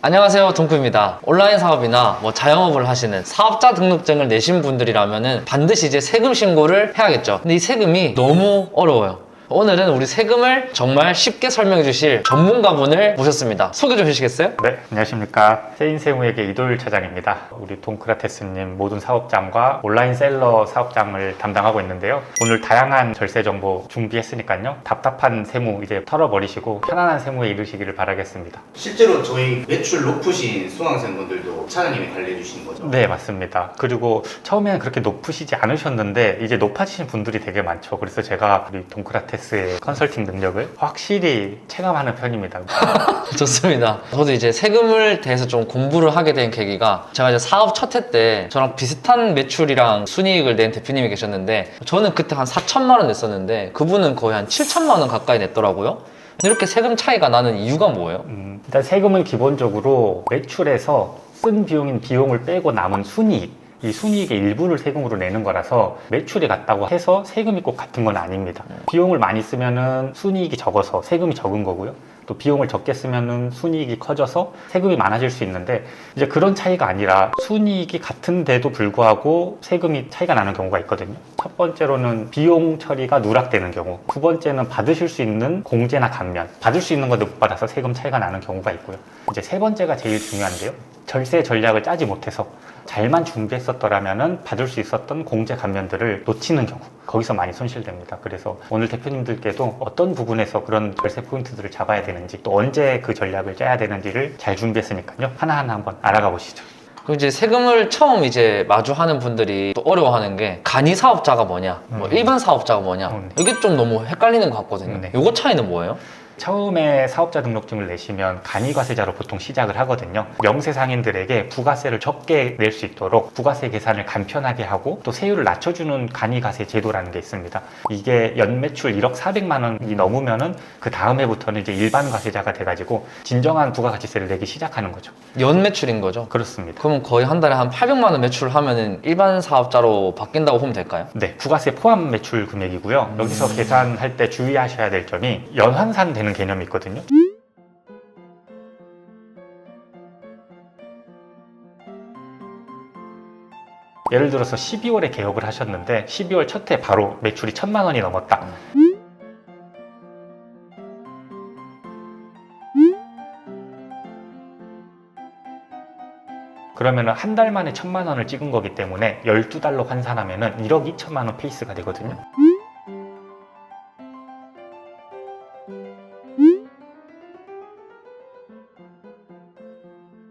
안녕하세요, 동크입니다. 온라인 사업이나 자영업을 하시는 사업자 등록증을 내신 분들이라면 반드시 이제 세금 신고를 해야겠죠. 근데 이 세금이 너무 어려워요. 오늘은 우리 세금을 정말 쉽게 설명해 주실 전문가분을 모셨습니다. 소개 좀 해주시겠어요? 네, 안녕하십니까. 세인세무에게 이도율 차장입니다. 우리 동크라테스님 모든 사업장과 온라인 셀러 사업장을 담당하고 있는데요. 오늘 다양한 절세 정보 준비했으니까요. 답답한 세무 이제 털어버리시고 편안한 세무에 이르시기를 바라겠습니다. 실제로 저희 매출 높으신 수강생분들도 차장님이 관리해 주시는 거죠? 네, 맞습니다. 그리고 처음에는 그렇게 높으시지 않으셨는데 이제 높아지신 분들이 되게 많죠. 그래서 제가 우리 동크라테스의 컨설팅 능력을 확실히 체감하는 편입니다. 좋습니다. 저도 이제 세금을 대해서 좀 공부를 하게 된 계기가 제가 이제 사업 첫 해 때 저랑 비슷한 매출이랑 순이익을 낸 대표님이 계셨는데 저는 그때 한 4천만 원 냈었는데 그분은 거의 한 7천만 원 가까이 냈더라고요. 이렇게 세금 차이가 나는 이유가 뭐예요? 일단 세금은 기본적으로 매출에서 쓴 비용을 빼고 남은 순이익, 이 순이익의 일부를 세금으로 내는 거라서 매출이 같다고 해서 세금이 꼭 같은 건 아닙니다. 비용을 많이 쓰면은 순이익이 적어서 세금이 적은 거고요. 또 비용을 적게 쓰면은 순이익이 커져서 세금이 많아질 수 있는데 이제 그런 차이가 아니라 순이익이 같은데도 불구하고 세금이 차이가 나는 경우가 있거든요. 첫 번째로는 비용 처리가 누락되는 경우, 두 번째는 받으실 수 있는 공제나 감면, 받을 수 있는 건데 못 받아서 세금 차이가 나는 경우가 있고요. 이제 세 번째가 제일 중요한데요. 절세 전략을 짜지 못해서 잘만 준비했었더라면은 받을 수 있었던 공제 감면들을 놓치는 경우, 거기서 많이 손실됩니다. 그래서 오늘 대표님들께도 어떤 부분에서 그런 절세 포인트들을 잡아야 되는지, 또 언제 그 전략을 짜야 되는지를 잘 준비했으니까요. 하나하나 한번 알아가 보시죠. 그리고 이제 세금을 처음 이제 마주하는 분들이 또 어려워하는 게 간이 사업자가 뭐냐, 일반 사업자가 뭐냐, 이게 좀 너무 헷갈리는 것 같거든요. 네. 요거 차이는 뭐예요? 처음에 사업자 등록증을 내시면 간이과세자로 보통 시작을 하거든요. 명세상인들에게 부가세를 적게 낼 수 있도록 부가세 계산을 간편하게 하고 또 세율을 낮춰주는 간이과세 제도라는 게 있습니다. 이게 연매출 1억 400만 원이 넘으면은 그 다음 해부터는 이제 일반 과세자가 돼가지고 진정한 부가가치세를 내기 시작하는 거죠. 연매출인 거죠? 그렇습니다. 그럼 거의 한 달에 한 800만 원 매출을 하면은 일반 사업자로 바뀐다고 보면 될까요? 네, 부가세 포함 매출 금액이고요. 여기서 계산할 때 주의하셔야 될 점이 연환산되는 개념이 있거든요. 예를 들어서 12월에 개업을 하셨는데 12월 첫 해 바로 매출이 1,000만 원이 넘었다. 그러면 한 달 만에 1,000만 원을 찍은 거기 때문에 12달로 환산하면 1억 2천만 원 페이스가 되거든요.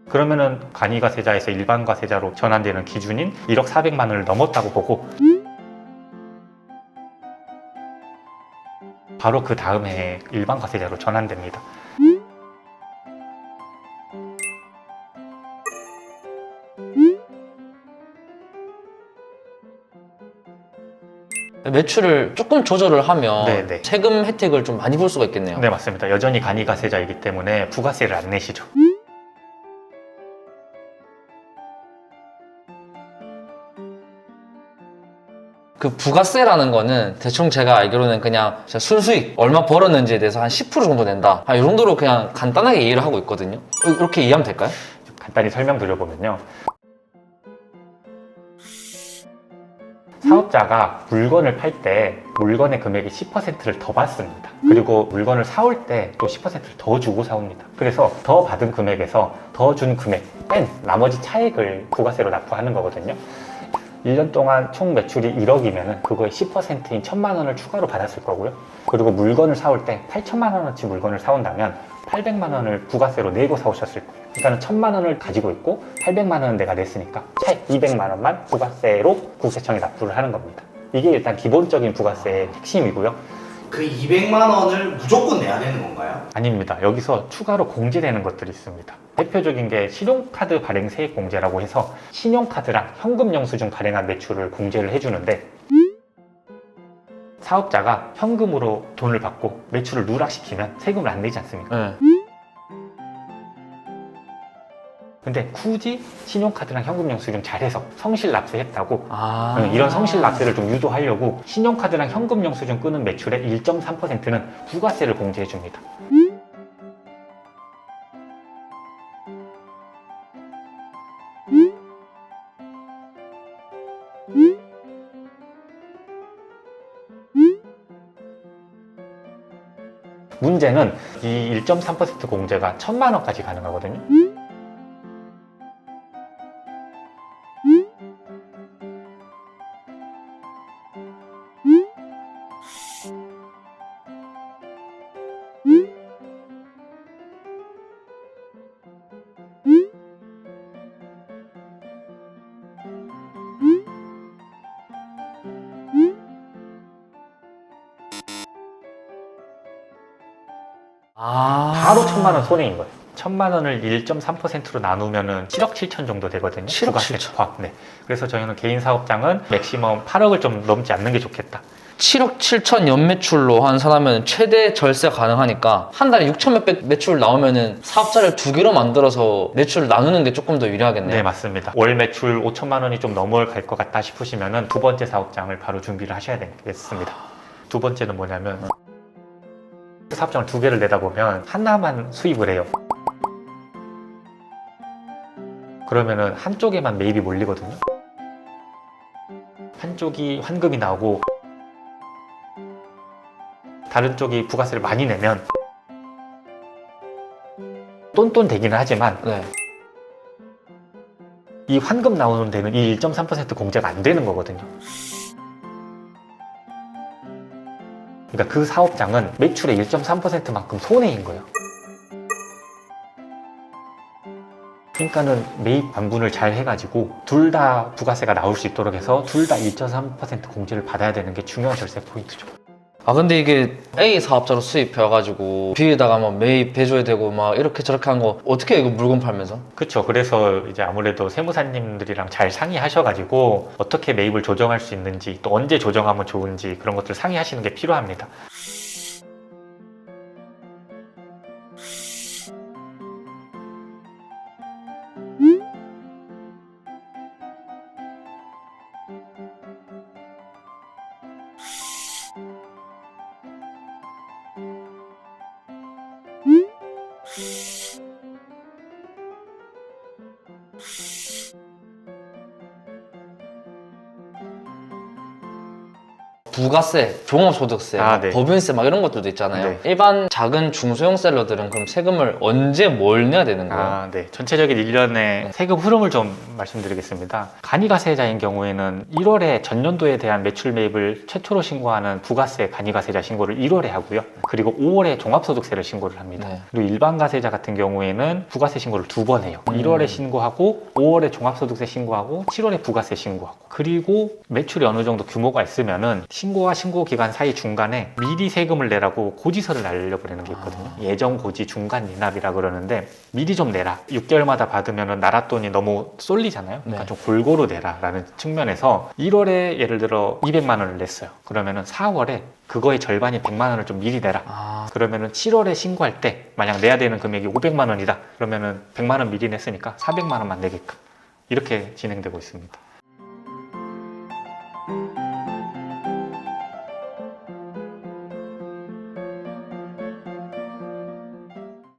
그러면은 간이과세자에서 일반과세자로 전환되는 기준인 1억 400만 원을 넘었다고 보고 바로 그 다음 해에 일반과세자로 전환됩니다. 매출을 조금 조절을 하면 네네. 세금 혜택을 좀 많이 볼 수가 있겠네요. 네, 맞습니다. 여전히 간이과세자이기 때문에 부가세를 안 내시죠. 그 부가세라는 거는 대충 제가 알기로는 그냥 순수익 얼마 벌었는지에 대해서 한 10% 정도 낸다. 이 정도로 그냥 간단하게 이해를 하고 있거든요. 이렇게 이해하면 될까요? 간단히 설명드려보면요. 사업자가 물건을 팔 때 물건의 금액의 10%를 더 받습니다. 그리고 물건을 사올 때 또 10%를 더 주고 사옵니다. 그래서 더 받은 금액에서 더 준 금액 뺀 나머지 차액을 부가세로 납부하는 거거든요. 1년 동안 총 매출이 1억이면 그거의 10%인 1,000만 원을 추가로 받았을 거고요. 그리고 물건을 사올 때 8천만 원어치 물건을 사온다면 800만 원을 부가세로 내고 사오셨을 거예요. 그러니까 1,000만 원을 가지고 있고 800만 원은 내가 냈으니까 차액 200만 원만 부가세로 국세청에 납부를 하는 겁니다. 이게 일단 기본적인 부가세의 핵심이고요. 그 200만 원을 무조건 내야 되는 건가요? 아닙니다. 여기서 추가로 공제되는 것들이 있습니다. 대표적인 게 신용카드 발행 세액 공제라고 해서 신용카드랑 현금 영수증 발행한 매출을 공제를 해주는데 사업자가 현금으로 돈을 받고 매출을 누락시키면 세금을 안 내지 않습니까? 네. 근데 굳이 신용카드랑 현금 영수증 잘해서 성실 납세했다고 아. 이런 성실 납세를 좀 유도하려고 신용카드랑 현금 영수증 끄는 매출의 1.3%는 부가세를 공제해 줍니다. 문제는 이 1.3% 공제가 1,000만 원까지 가능하거든요. 바로 1,000만 원 손해인 거예요. 1,000만 원을 1.3%로 나누면은 7억 7천 정도 되거든요. 7억 부가세 7천. 포함. 네. 그래서 저희는 개인 사업장은 맥시멈 8억을 좀 넘지 않는 게 좋겠다. 7억 7천 연매출로 한 사람은 최대 절세 가능하니까 한 달에 6천 몇백 매출 나오면은 사업자를 두 개로 만들어서 매출을 나누는 게 조금 더 유리하겠네요. 네, 맞습니다. 월 매출 5천만 원이 좀 넘어갈 것 같다 싶으시면은 두 번째 사업장을 바로 준비를 하셔야 되겠습니다. 두 번째는 뭐냐면 사업장을 두 개를 내다 보면 하나만 수입을 해요. 그러면은 한쪽에만 매입이 몰리거든요. 한쪽이 환급이 나오고 다른 쪽이 부가세를 많이 내면 똔똔 되기는 하지만 네. 이 환급 나오는 데는 이 1.3% 공제가 안 되는 거거든요. 그러니까 그 사업장은 매출의 1.3%만큼 손해인 거예요. 그러니까는 매입 반분을 잘 해가지고 둘 다 부가세가 나올 수 있도록 해서 둘 다 1.3% 공제를 받아야 되는 게 중요한 절세 포인트죠. 아 근데 이게 A 사업자로 수입해가지고 B에다가 막 매입 해줘야 되고 막 이렇게 저렇게 한 거 어떻게 해요, 이거 물건 팔면서? 그렇죠. 그래서 이제 아무래도 세무사님들이랑 잘 상의하셔가지고 어떻게 매입을 조정할 수 있는지 또 언제 조정하면 좋은지 그런 것들 상의하시는 게 필요합니다. 부가세, 종합소득세, 아, 네. 법인세 막 이런 것들도 있잖아요. 네. 일반 작은 중소형 셀러들은 그럼 세금을 언제 뭘 내야 되는 거예요? 아, 네. 전체적인 일련의 세금 흐름을 좀 말씀드리겠습니다. 간이가세자인 경우에는 1월에 전년도에 대한 매출 매입을 최초로 신고하는 부가세 간이가세자 신고를 1월에 하고요. 그리고 5월에 종합소득세를 신고를 합니다. 네. 그리고 일반 가세자 같은 경우에는 부가세 신고를 두 번 해요. 1월에 신고하고 5월에 종합소득세 신고하고 7월에 부가세 신고하고 그리고 매출이 어느 정도 규모가 있으면은 신고와 신고 기간 사이 중간에 미리 세금을 내라고 고지서를 날려보내는 게 있거든요. 예정 고지 중간 미납이라 그러는데 미리 좀 내라. 6개월마다 받으면 나라 돈이 너무 쏠리잖아요. 그러니까 네. 좀 골고루 내라라는 측면에서 1월에 예를 들어 200만 원을 냈어요. 그러면은 4월에 그거의 절반인 100만 원을 좀 미리 내라. 아, 그러면은 7월에 신고할 때 만약 내야 되는 금액이 500만 원이다. 그러면은 100만 원 미리 냈으니까 400만 원만 내게끔 이렇게 진행되고 있습니다.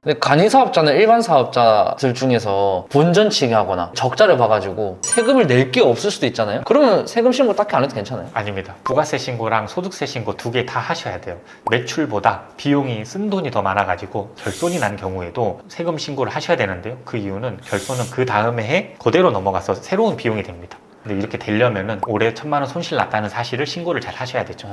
근데 간이 사업자는 일반 사업자들 중에서 본전치기 하거나 적자를 봐가지고 세금을 낼 게 없을 수도 있잖아요. 그러면 세금 신고 딱히 안 해도 괜찮아요. 아닙니다. 부가세 신고랑 소득세 신고 두 개 다 하셔야 돼요. 매출보다 비용이 쓴 돈이 더 많아가지고 결손이 난 경우에도 세금 신고를 하셔야 되는데요. 그 이유는 결손은 그 다음 해에 그대로 넘어가서 새로운 비용이 됩니다. 근데 이렇게 되려면은 올해 1,000만 원 손실 났다는 사실을 신고를 잘 하셔야 되죠.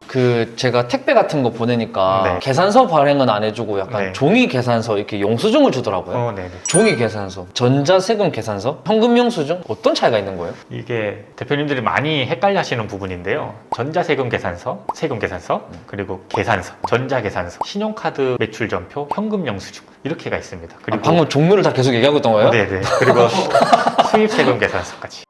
그 제가 택배 같은 거 보내니까 네. 계산서 발행은 안 해주고 약간 네. 종이 계산서 이렇게 영수증을 주더라고요. 네네. 종이 계산서, 전자세금 계산서, 현금 영수증 어떤 차이가 있는 거예요? 이게 대표님들이 많이 헷갈려 하시는 부분인데요. 전자세금 계산서, 세금 계산서, 그리고 계산서, 전자계산서, 신용카드 매출전표, 현금 영수증 이렇게가 있습니다. 그리고 방금 종류를 다 계속 얘기하고 있던 거예요? 네네. 그리고 수입세금 계산서까지.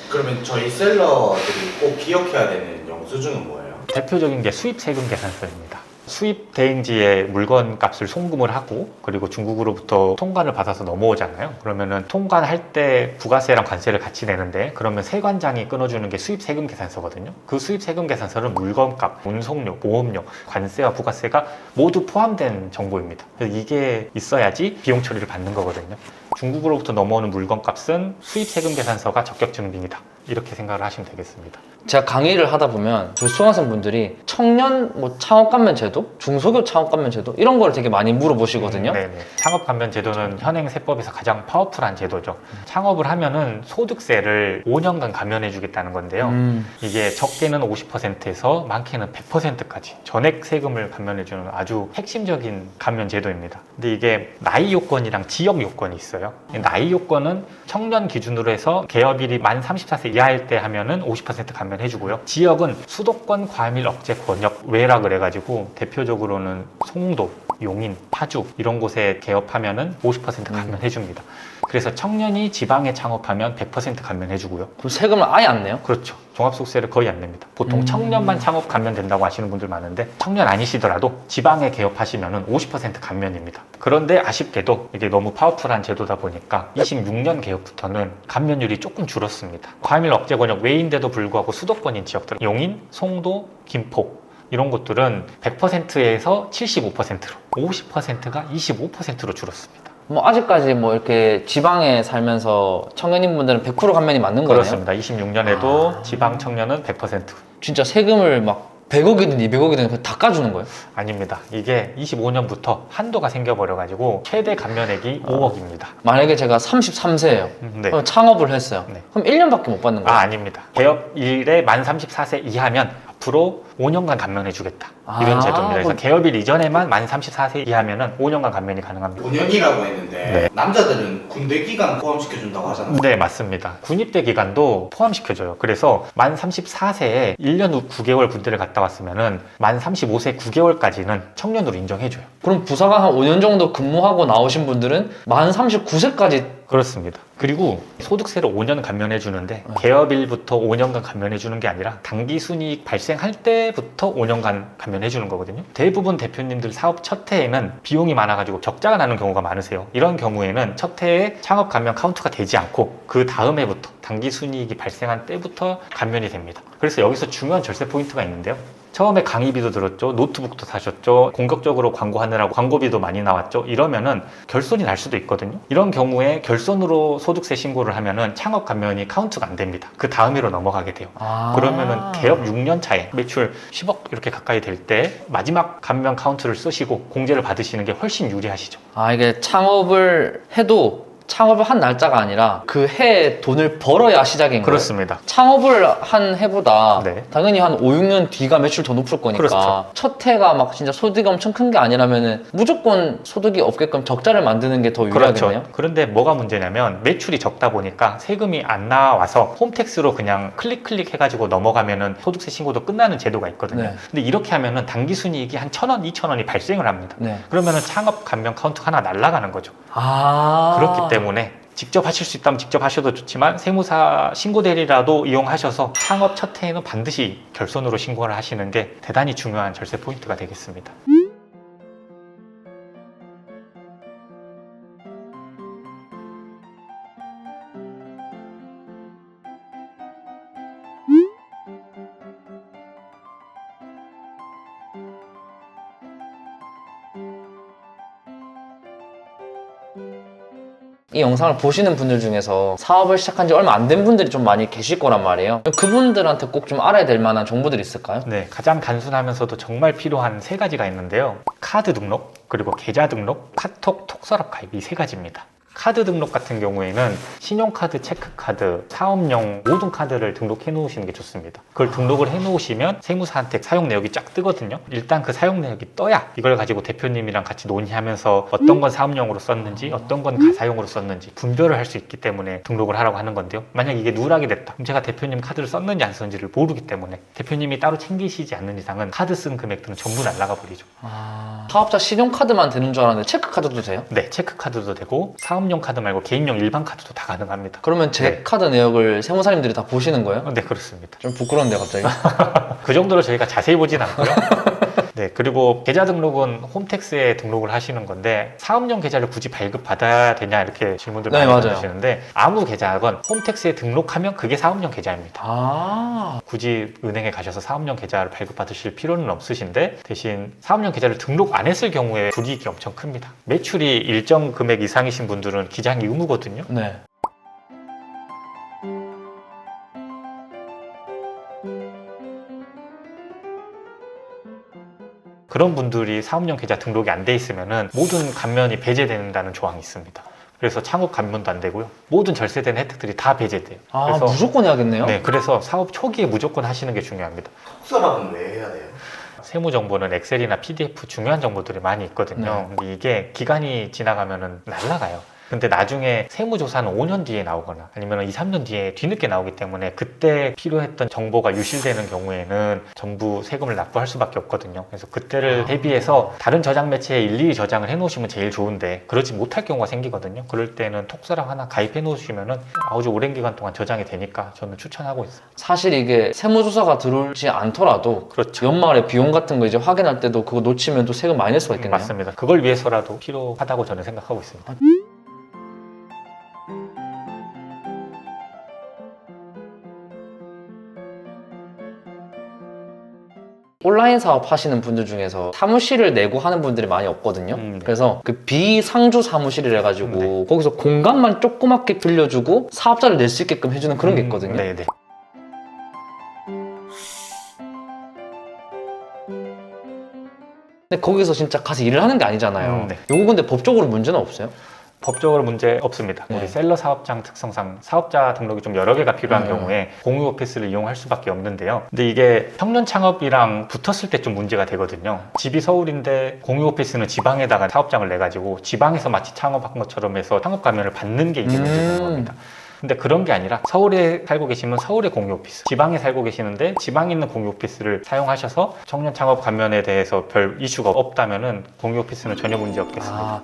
그러면 저희 셀러들이 꼭 기억해야 되는 영수증은 뭐예요? 대표적인 게 수입세금 계산서입니다. 수입 대행지에 물건 값을 송금을 하고 그리고 중국으로부터 통관을 받아서 넘어오잖아요. 그러면은 통관할 때 부가세랑 관세를 같이 내는데 그러면 세관장이 끊어주는 게 수입 세금 계산서거든요. 그 수입 세금 계산서는 물건값, 운송료, 보험료, 관세와 부가세가 모두 포함된 정보입니다. 그래서 이게 있어야지 비용 처리를 받는 거거든요. 중국으로부터 넘어오는 물건값은 수입 세금 계산서가 적격 증빙이다. 이렇게 생각을 하시면 되겠습니다. 제가 강의를 하다 보면 저희 수강생분들이 청년 창업감면 제도, 중소기업 창업감면 제도 이런 걸 되게 많이 물어보시거든요. 네네. 창업감면 제도는 현행 세법에서 가장 파워풀한 제도죠. 창업을 하면은 소득세를 5년간 감면해 주겠다는 건데요. 이게 적게는 50%에서 많게는 100%까지 전액 세금을 감면해 주는 아주 핵심적인 감면 제도입니다. 근데 이게 나이 요건이랑 지역 요건이 있어요. 나이 요건은 청년 기준으로 해서 개업일이 만 34세 이하일 때 하면은 50% 감면해주고요. 지역은 수도권 과밀 억제 권역 외라 그래가지고 대표적으로는 송도, 용인, 파주 이런 곳에 개업하면은 50% 감면해줍니다. 그래서 청년이 지방에 창업하면 100% 감면해주고요. 그럼 세금을 아예 안 내요? 그렇죠. 종합소득세를 거의 안 냅니다. 보통 청년만 창업 감면된다고 하시는 분들 많은데 청년 아니시더라도 지방에 개업하시면은 50% 감면입니다. 그런데 아쉽게도 이게 너무 파워풀한 제도다 보니까 26년 개업부터는 감면율이 조금 줄었습니다. 과밀 억제 권역 외인데도 불구하고 수도권인 지역들, 용인, 송도, 김포 이런 곳들은 100%에서 75%로, 50%가 25%로 줄었습니다. 아직까지 이렇게 지방에 살면서 청년인분들은 100% 감면이 맞는 거네요? 그렇습니다. 26년에도 지방 청년은 100%. 진짜 세금을 100억이든 200억이든 다 까주는 거예요? 아닙니다. 이게 25년부터 한도가 생겨버려가지고 최대 감면액이 5억입니다. 만약에 제가 33세예요. 네. 그럼 창업을 했어요. 네. 그럼 1년밖에 못 받는 거예요? 아닙니다. 개업일에 만 34세 이하면 앞으로 5년간 감면해주겠다. 이런 제도입니다. 그래서 개업일 이전에만 만 34세 이하면은 5년간 감면이 가능합니다. 5년이라고 했는데 네. 남자들은 군대 기간 포함시켜준다고 하잖아요. 네, 맞습니다. 군입대 기간도 포함시켜줘요. 그래서 만 34세에 1년 후 9개월 군대를 갔다 왔으면은 만 35세 9개월까지는 청년으로 인정해줘요. 그럼 부사관 한 5년 정도 근무하고 나오신 분들은 만 39세까지 그렇습니다. 그리고 소득세를 5년 감면해 주는데 개업일부터 5년간 감면해 주는 게 아니라 당기 순이익 발생할 때부터 5년간 감면해 주는 거거든요. 대부분 대표님들 사업 첫 해에는 비용이 많아가지고 적자가 나는 경우가 많으세요. 이런 경우에는 첫 해에 창업 감면 카운트가 되지 않고 그 다음 해부터 당기 순이익이 발생한 때부터 감면이 됩니다. 그래서 여기서 중요한 절세 포인트가 있는데요. 처음에 강의비도 들었죠. 노트북도 사셨죠. 공격적으로 광고하느라고 광고비도 많이 나왔죠. 이러면은 결손이 날 수도 있거든요. 이런 경우에 결손으로 소득세 신고를 하면은 창업 감면이 카운트가 안 됩니다. 그 다음 해로 넘어가게 돼요. 그러면은 개업 6년 차에 매출 10억 이렇게 가까이 될 때 마지막 감면 카운트를 쓰시고 공제를 받으시는 게 훨씬 유리하시죠. 이게 창업을 해도 창업을 한 날짜가 아니라 그 해에 돈을 벌어야 시작인 거예요? 그렇습니다. 창업을 한 해보다 네. 당연히 한 5, 6년 뒤가 매출 더 높을 거니까 그렇죠. 첫 해가 진짜 소득이 엄청 큰 게 아니라면 무조건 소득이 없게끔 적자를 만드는 게 더 유리하겠네요? 그렇죠. 그런데 뭐가 문제냐면 매출이 적다 보니까 세금이 안 나와서 홈택스로 그냥 클릭 해가지고 넘어가면은 소득세 신고도 끝나는 제도가 있거든요. 네. 근데 이렇게 하면은 당기순이익이 한 1,000원, 2,000원이 발생을 합니다. 네. 그러면은 창업 감면 카운트 하나 날아가는 거죠. 아. 그렇기 때문에 직접 하실 수 있다면 직접 하셔도 좋지만 세무사 신고 대리라도 이용하셔서 창업 첫 해에는 반드시 결손으로 신고를 하시는 게 대단히 중요한 절세 포인트가 되겠습니다. 이 영상을 보시는 분들 중에서 사업을 시작한 지 얼마 안 된 분들이 좀 많이 계실 거란 말이에요. 그분들한테 꼭 좀 알아야 될 만한 정보들이 있을까요? 네, 가장 단순하면서도 정말 필요한 세 가지가 있는데요. 카드 등록, 그리고 계좌 등록, 카톡 톡서랍 가입 이 세 가지입니다. 카드 등록 같은 경우에는 신용카드, 체크카드, 사업용 모든 카드를 등록해 놓으시는 게 좋습니다. 그걸 등록을 해 놓으시면 세무사한테 사용 내역이 쫙 뜨거든요. 일단 그 사용 내역이 떠야 이걸 가지고 대표님이랑 같이 논의하면서 어떤 건 사업용으로 썼는지 어떤 건 가사용으로 썼는지 분별을 할 수 있기 때문에 등록을 하라고 하는 건데요. 만약 이게 누락이 됐다. 그럼 제가 대표님 카드를 썼는지 안 썼는지를 모르기 때문에 대표님이 따로 챙기시지 않는 이상은 카드 쓴 금액들은 전부 날라가 버리죠. 사업자 신용카드만 되는 줄 알았는데 체크카드도 돼요? 네, 체크카드도 되고 사업용 카드 말고 개인용 일반 카드도 다 가능합니다. 그러면 제 네. 카드 내역을 세무사님들이 다 보시는 거예요? 네, 그렇습니다. 좀 부끄러운데 갑자기. 그 정도로 저희가 자세히 보진 않고요. 네, 그리고 계좌 등록은 홈택스에 등록을 하시는 건데 사업용 계좌를 굳이 발급받아야 되냐 이렇게 질문들 네, 많이 맞아요. 받으시는데 아무 계좌건 홈택스에 등록하면 그게 사업용 계좌입니다. 아, 굳이 은행에 가셔서 사업용 계좌를 발급받으실 필요는 없으신데 대신 사업용 계좌를 등록 안 했을 경우에 불이익이 엄청 큽니다. 매출이 일정 금액 이상이신 분들은 기장이 의무거든요. 네. 그런 분들이 사업용 계좌 등록이 안 돼 있으면은 모든 감면이 배제된다는 조항이 있습니다. 그래서 창업 감면도 안 되고요. 모든 절세되는 혜택들이 다 배제돼요. 아, 그래서 무조건 해야겠네요. 네, 그래서 사업 초기에 무조건 하시는 게 중요합니다. 특설합은 왜 해야 돼요? 세무 정보는 엑셀이나 PDF 중요한 정보들이 많이 있거든요. 근데 이게 기간이 지나가면은 날라가요. 근데 나중에 세무조사는 5년 뒤에 나오거나 아니면 2, 3년 뒤에 뒤늦게 나오기 때문에 그때 필요했던 정보가 유실되는 경우에는 전부 세금을 납부할 수밖에 없거든요. 그래서 그때를 대비해서 다른 저장 매체에 일일이 저장을 해 놓으시면 제일 좋은데 그러지 못할 경우가 생기거든요. 그럴 때는 톡서랑 하나 가입해 놓으시면은 아주 오랜 기간 동안 저장이 되니까 저는 추천하고 있습니다. 사실 이게 세무조사가 들어오지 않더라도 그렇죠. 연말에 비용 같은 거 이제 확인할 때도 그거 놓치면 또 세금 많이 낼 수가 있겠네요. 맞습니다. 그걸 위해서라도 필요하다고 저는 생각하고 있습니다. 온라인 사업 하시는 분들 중에서 사무실을 내고 하는 분들이 많이 없거든요. 네. 그래서 그 비상주 사무실이라 가지고 네. 거기서 공간만 조그맣게 빌려주고 사업자를 낼 수 있게끔 해주는 그런 게 있거든요. 네네. 근데 거기서 진짜 가서 일을 하는 게 아니잖아요. 네. 요거 근데 법적으로 문제는 없어요? 법적으로 문제 없습니다. 네. 우리 셀러 사업장 특성상 사업자 등록이 좀 여러 개가 필요한 네. 경우에 공유 오피스를 이용할 수밖에 없는데요. 근데 이게 청년 창업이랑 붙었을 때 좀 문제가 되거든요. 집이 서울인데 공유 오피스는 지방에다가 사업장을 내가지고 지방에서 마치 창업한 것처럼 해서 창업 가면을 받는 게 이제 문제되는 겁니다. 근데 그런 게 아니라 서울에 살고 계시면 서울의 공유 오피스, 지방에 살고 계시는데 지방에 있는 공유 오피스를 사용하셔서 청년 창업 감면에 대해서 별 이슈가 없다면은 공유 오피스는 전혀 문제 없겠습니다. 아,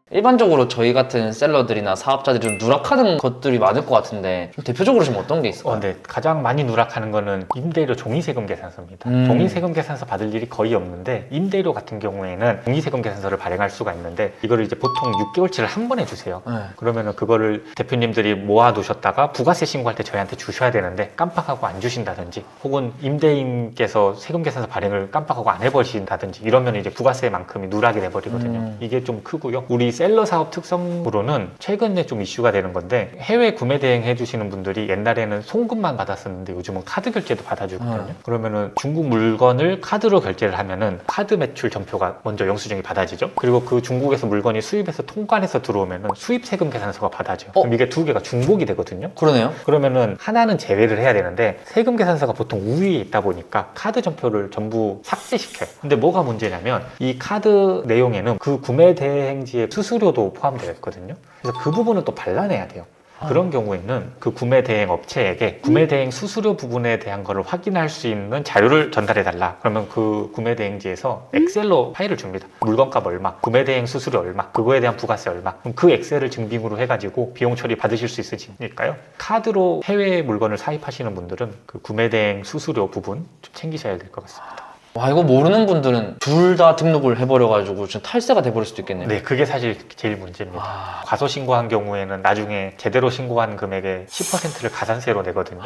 일반적으로 저희 같은 셀러들이나 사업자들이 좀 누락하는 것들이 많을 것 같은데 좀 대표적으로 좀 어떤 게 있어요? 네. 가장 많이 누락하는 거는 임대료 종이세금 계산서입니다. 음. 종이세금 계산서 받을 일이 거의 없는데 임대료 같은 경우에는 종이세금 계산서를 발행할 수가 있는데 이거를 이제 보통 6개월치를 한 번에 주세요. 네. 그러면은 그거를 대표님들이 모아두셨다가 부가세 신고할 때 저희한테 주셔야 되는데 깜빡하고 안 주신다든지 혹은 임대인께서 세금 계산서 발행을 깜빡하고 안 해버리신다든지 이러면 이제 부가세만큼이 누락이 돼버리거든요. 이게 좀 크고요. 우리 셀러 사업 특성으로는 최근에 좀 이슈가 되는 건데 해외 구매 대행 해주시는 분들이 옛날에는 송금만 받았었는데 요즘은 카드 결제도 받아주거든요. 그러면은 중국 물건을 카드로 결제를 하면은 카드 매출 전표가 먼저 영수증이 받아지죠. 그리고 그 중국에서 물건이 수입해서 통관해서 들어오면은 수입 세금 계산서가 받아져요. 그럼 이게 두 개가 중복이 되거든요. 그러네요. 그러면은 하나는 제외를 해야 되는데 세금 계산서가 보통 우위에 있다 보니까 카드 전표를 전부 삭제시켜요. 근데 뭐가 문제냐면 이 카드 내용에는 그 구매 대행지의 수수료도 포함되어 있거든요. 그래서 그 부분은 또 발라내야 돼요. 그런 경우에는 그 구매 대행 업체에게 구매 대행 수수료 부분에 대한 거를 확인할 수 있는 자료를 전달해 달라. 그러면 그 구매 대행지에서 엑셀로 파일을 줍니다. 물건값 얼마, 구매 대행 수수료 얼마, 그거에 대한 부가세 얼마. 그럼 그 엑셀을 증빙으로 해가지고 비용 처리 받으실 수 있으니까요. 카드로 해외 물건을 사입하시는 분들은 그 구매 대행 수수료 부분 좀 챙기셔야 될 것 같습니다. 와, 이거 모르는 분들은 둘 다 등록을 해버려가지고 좀 탈세가 돼버릴 수도 있겠네요. 네, 그게 사실 제일 문제입니다. 과소 신고한 경우에는 나중에 제대로 신고한 금액의 10%를 가산세로 내거든요.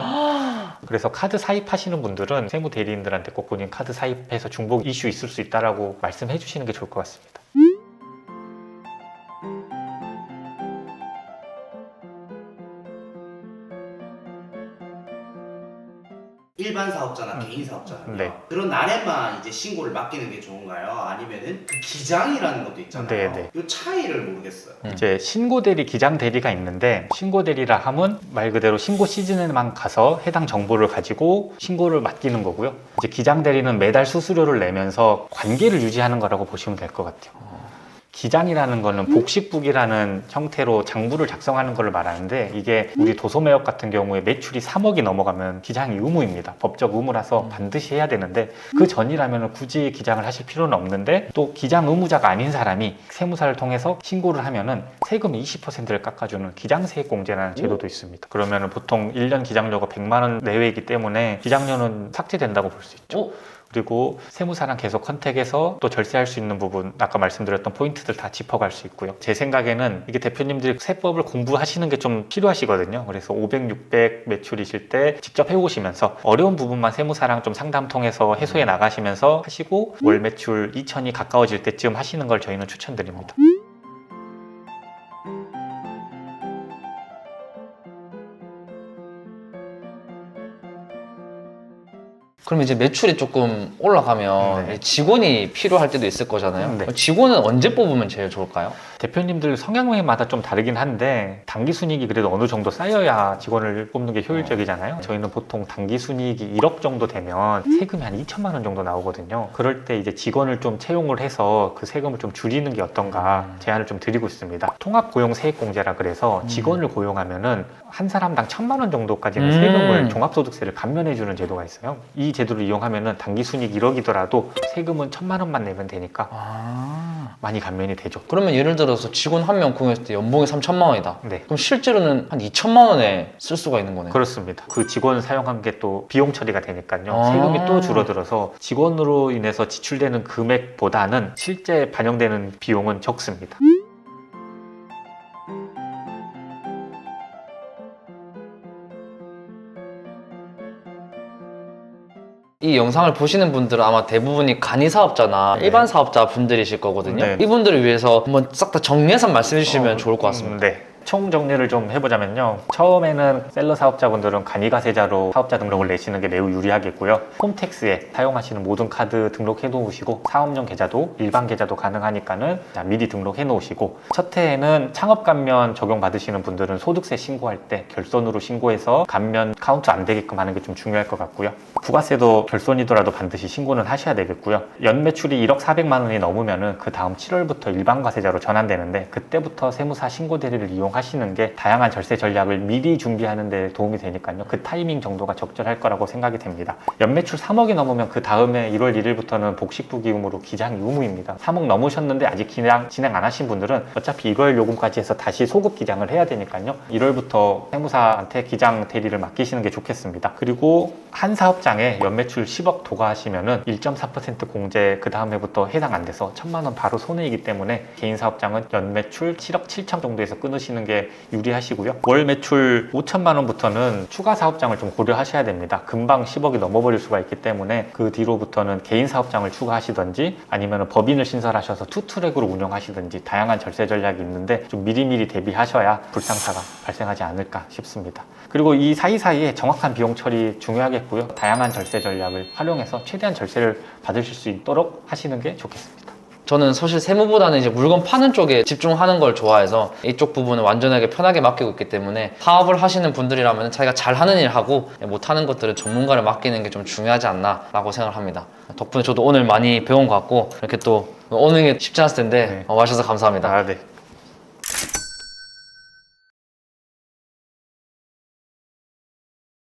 그래서 카드 사입하시는 분들은 세무 대리인들한테 꼭 본인 카드 사입해서 중복 이슈 있을 수 있다라고 말씀해 주시는 게 좋을 것 같습니다. 일반 사업자나 개인 사업자는 네. 그런 날에만 이제 신고를 맡기는 게 좋은가요? 아니면은 그 기장이라는 것도 있잖아요. 네. 이 차이를 모르겠어요. 이제 신고 대리, 기장 대리가 있는데 신고 대리라 하면 말 그대로 신고 시즌에만 가서 해당 정보를 가지고 신고를 맡기는 거고요. 이제 기장 대리는 매달 수수료를 내면서 관계를 유지하는 거라고 보시면 될 것 같아요. 기장이라는 거는 복식북이라는 형태로 장부를 작성하는 걸 말하는데 이게 우리 도소매업 같은 경우에 매출이 3억이 넘어가면 기장이 의무입니다. 법적 의무라서 반드시 해야 되는데 그 전이라면 굳이 기장을 하실 필요는 없는데 또 기장 의무자가 아닌 사람이 세무사를 통해서 신고를 하면은 세금 20%를 깎아주는 기장세액공제라는 제도도 있습니다. 그러면 보통 1년 기장료가 100만 원 내외이기 때문에 기장료는 삭제된다고 볼 수 있죠. 그리고 세무사랑 계속 컨택해서 또 절세할 수 있는 부분, 아까 말씀드렸던 포인트들 다 짚어갈 수 있고요. 제 생각에는 이게 대표님들이 세법을 공부하시는 게 좀 필요하시거든요. 그래서 500, 600 매출이실 때 직접 해오시면서 어려운 부분만 세무사랑 좀 상담 통해서 해소해 나가시면서 하시고 월 매출 2천이 가까워질 때쯤 하시는 걸 저희는 추천드립니다. 그럼 이제 매출이 조금 올라가면 네. 직원이 필요할 때도 있을 거잖아요. 네. 직원은 언제 뽑으면 제일 좋을까요? 대표님들 성향마다 좀 다르긴 한데 단기 순이익이 그래도 어느 정도 쌓여야 직원을 뽑는 게 효율적이잖아요. 저희는 보통 단기 순이익이 1억 정도 되면 세금이 한 2천만 원 정도 나오거든요. 그럴 때 이제 직원을 좀 채용을 해서 그 세금을 좀 줄이는 게 어떤가 제안을 좀 드리고 있습니다. 통합고용세액공제라 그래서 직원을 고용하면은 한 사람당 1,000만 원 정도까지는 세금을 종합소득세를 감면해주는 제도가 있어요. 이 제도를 이용하면은 단기 순이익 1억이더라도 세금은 1,000만 원만 내면 되니까 많이 감면이 되죠. 그러면 예를 들어서 직원 한 명 고용했을 때 연봉이 3천만 원이다. 네. 그럼 실제로는 한 2천만 원에 쓸 수가 있는 거네요. 그렇습니다. 그 직원 사용한 게 또 비용 처리가 되니까요. 세금이 또 줄어들어서 직원으로 인해서 지출되는 금액보다는 실제 반영되는 비용은 적습니다. 이 영상을 보시는 분들은 아마 대부분이 간이 사업자나 네. 일반 사업자 분들이실 거거든요. 네. 이분들을 위해서 한번 싹 다 정리해서 말씀해 주시면 좋을 것 같습니다. 네. 총 정리를 좀 해보자면요. 처음에는 셀러 사업자분들은 간이가세자로 사업자 등록을 내시는 게 매우 유리하겠고요. 홈택스에 사용하시는 모든 카드 등록해 놓으시고 사업용 계좌도 일반 계좌도 가능하니까는 미리 등록해 놓으시고 첫 해에는 창업 감면 적용받으시는 분들은 소득세 신고할 때 결손으로 신고해서 감면 카운트 안 되게끔 하는 게 좀 중요할 것 같고요. 부가세도 결손이더라도 반드시 신고는 하셔야 되겠고요. 연 매출이 1억 400만 원이 넘으면은 그 다음 7월부터 일반 과세자로 전환되는데 그때부터 세무사 신고 대리를 이용하시는 게 다양한 절세 전략을 미리 준비하는 데 도움이 되니까요. 그 타이밍 정도가 적절할 거라고 생각이 됩니다. 연 매출 3억이 넘으면 그 다음에 1월 1일부터는 복식부기금으로 기장 의무입니다. 3억 넘으셨는데 아직 기장 진행 안 하신 분들은 어차피 1월 요금까지 해서 다시 소급 기장을 해야 되니까요. 1월부터 세무사한테 기장 대리를 맡기시는 게 좋겠습니다. 그리고 한 사업장에 연매출 10억 도과하시면은 1.4% 공제 그 다음 해부터 해당 안 돼서 1,000만 원 바로 손해이기 때문에 개인 사업장은 연매출 7억 7천 정도에서 끊으시는 게 유리하시고요. 월 매출 5천만 원부터는 추가 사업장을 좀 고려하셔야 됩니다. 금방 10억이 넘어버릴 수가 있기 때문에 그 뒤로부터는 개인 사업장을 추가하시든지 아니면 법인을 신설하셔서 투트랙으로 운영하시든지 다양한 절세 전략이 있는데 좀 미리미리 대비하셔야 불상사가 발생하지 않을까 싶습니다. 그리고 이 사이사이에 정확한 비용 처리 중요하겠고요. 다양한 절세 전략을 활용해서 최대한 절세를 받으실 수 있도록 하시는 게 좋겠습니다. 저는 사실 세무보다는 이제 물건 파는 쪽에 집중하는 걸 좋아해서 이쪽 부분은 완전하게 편하게 맡기고 있기 때문에 사업을 하시는 분들이라면 자기가 잘하는 일 하고 못하는 것들은 전문가를 맡기는 게 좀 중요하지 않나 라고 생각을 합니다. 덕분에 저도 오늘 많이 배운 것 같고 이렇게 또 오는 게 쉽지 않을 텐데 와주셔서 감사합니다. 네.